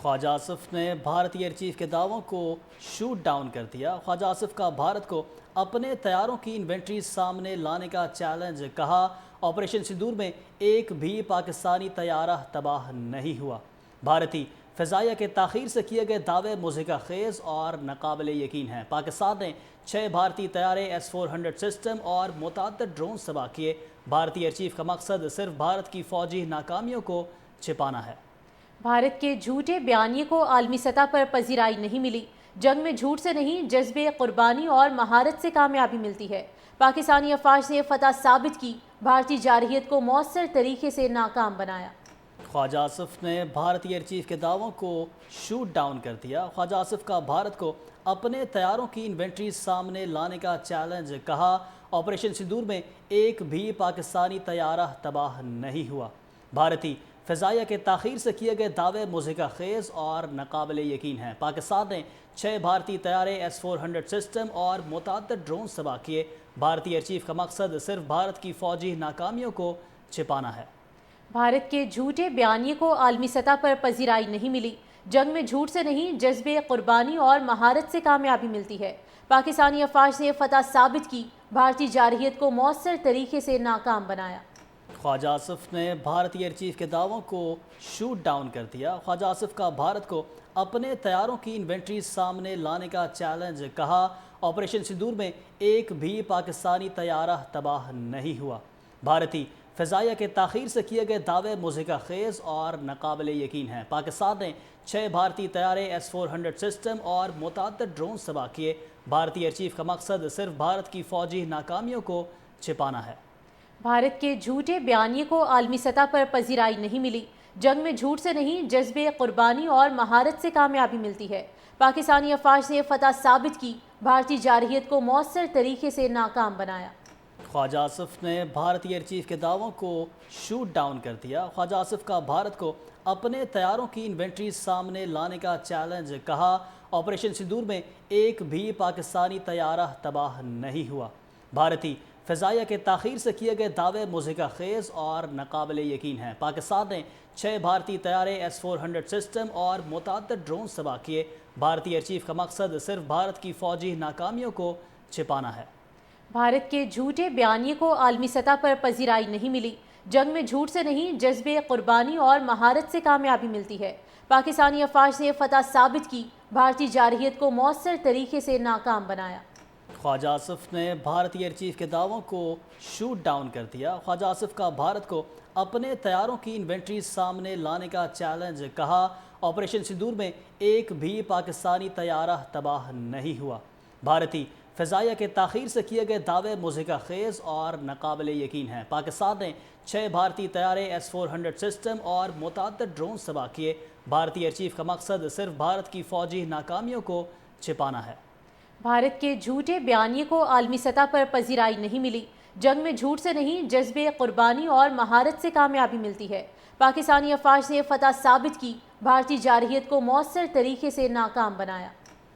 خواجہ آصف نے بھارتی air chief کے دعووں کو شوٹ ڈاؤن کر دیا۔ خواجہ آصف کا بھارت کو اپنے طیاروں کی انوینٹری سامنے لانے کا چیلنج، کہا آپریشن سندور میں ایک بھی پاکستانی طیارہ تباہ نہیں ہوا۔ بھارتی فضائیہ کے تاخیر سے کیے گئے دعوے مضحکہ خیز اور ناقابل یقین ہیں۔ پاکستان نے 6 بھارتی طیارے S-400 سسٹم اور متعدد ڈرون تباہ کیے۔ بھارتی ایئر چیف کا مقصد صرف بھارت کی فوجی ناکامیوں کو چھپانا ہے۔ بھارت کے جھوٹے بیانیے کو عالمی سطح پر پذیرائی نہیں ملی۔ جنگ میں جھوٹ سے نہیں، جذبے قربانی اور مہارت سے کامیابی ملتی ہے۔ پاکستانی افواج نے فتح ثابت کی، بھارتی جارحیت کو مؤثر طریقے سے ناکام بنایا۔ خواجہ آصف نے بھارتی ایئر چیف کے دعووں کو شوٹ ڈاؤن کر دیا۔ خواجہ آصف کا بھارت کو اپنے طیاروں کی انوینٹری سامنے لانے کا چیلنج، کہا آپریشن سندور میں ایک بھی پاکستانی طیارہ تباہ نہیں ہوا۔ بھارتی فضائیہ کے تاخیر سے کیے گئے دعوے مضحکہ خیز اور ناقابل یقین ہیں۔ پاکستان نے 6 بھارتی طیارے S-400 سسٹم اور متعدد ڈرون تباہ کیے۔ بھارتی ایئر چیف کا مقصد صرف بھارت کی فوجی ناکامیوں کو چھپانا ہے۔ بھارت کے جھوٹے بیانیے کو عالمی سطح پر پذیرائی نہیں ملی۔ جنگ میں جھوٹ سے نہیں، جذبے قربانی اور مہارت سے کامیابی ملتی ہے۔ پاکستانی افواج نے فتح ثابت کی، بھارتی جارحیت کو مؤثر طریقے سے ناکام بنایا۔ خواجہ آصف نے بھارتی ایئر چیف کے دعووں کو شوٹ ڈاؤن کر دیا۔ خواجہ آصف کا بھارت کو اپنے طیاروں کی انوینٹری سامنے لانے کا چیلنج، کہا آپریشن سندور میں ایک بھی پاکستانی طیارہ تباہ نہیں ہوا۔ بھارتی فضائیہ کے تاخیر سے کیے گئے دعوے مضحکہ خیز اور ناقابل یقین ہیں۔ پاکستان نے 6 بھارتی طیارے S-400 سسٹم اور متعدد ڈرون تباہ کیے۔ بھارتی ایئر چیف کا مقصد صرف بھارت کی فوجی ناکامیوں کو چھپانا ہے۔ بھارت کے جھوٹے بیانیے کو عالمی سطح پر پذیرائی نہیں ملی۔ جنگ میں جھوٹ سے نہیں، جذبے قربانی اور مہارت سے کامیابی ملتی ہے۔ پاکستانی افواج نے فتح ثابت کی، بھارتی جارحیت کو مؤثر طریقے سے ناکام بنایا۔ خواجہ آصف نے بھارتی ایئر چیف کے دعووں کو شوٹ ڈاؤن کر دیا۔ خواجہ آصف کا بھارت کو اپنے طیاروں کی انوینٹری سامنے لانے کا چیلنج، کہا آپریشن سندور میں ایک بھی پاکستانی طیارہ تباہ نہیں ہوا۔ بھارتی فضائیہ کے تاخیر سے کیے گئے دعوے مضحکہ خیز اور ناقابل یقین ہیں۔ پاکستان نے 6 بھارتی طیارے S-400 سسٹم اور متعدد ڈرون تباہ کیے۔ بھارتی ایئر چیف کا مقصد صرف بھارت کی فوجی ناکامیوں کو چھپانا ہے۔ بھارت کے جھوٹے بیانیے کو عالمی سطح پر پذیرائی نہیں ملی۔ جنگ میں جھوٹ سے نہیں، جذبے قربانی اور مہارت سے کامیابی ملتی ہے۔ پاکستانی افواج نے فتح ثابت کی، بھارتی جارحیت کو مؤثر طریقے سے ناکام بنایا۔ خواجہ آصف نے بھارتی ایئر چیف کے دعووں کو شوٹ ڈاؤن کر دیا۔ خواجہ آصف کا بھارت کو اپنے طیاروں کی انوینٹری سامنے لانے کا چیلنج، کہا آپریشن سندور میں ایک بھی پاکستانی طیارہ تباہ نہیں ہوا۔ بھارتی فضائیہ کے تاخیر سے کیے گئے دعوے مضحکہ خیز اور ناقابل یقین ہیں۔ پاکستان نے 6 بھارتی طیارے S-400 سسٹم اور متعدد ڈرون تباہ کیے۔ بھارتی ایئر چیف کا مقصد صرف بھارت کی فوجی ناکامیوں کو چھپانا ہے۔ بھارت کے جھوٹے بیانیے کو عالمی سطح پر پذیرائی نہیں ملی۔ جنگ میں جھوٹ سے نہیں، جذبے قربانی اور مہارت سے کامیابی ملتی ہے۔ پاکستانی افواج نے فتح ثابت کی، بھارتی جارحیت کو مؤثر طریقے سے ناکام بنایا۔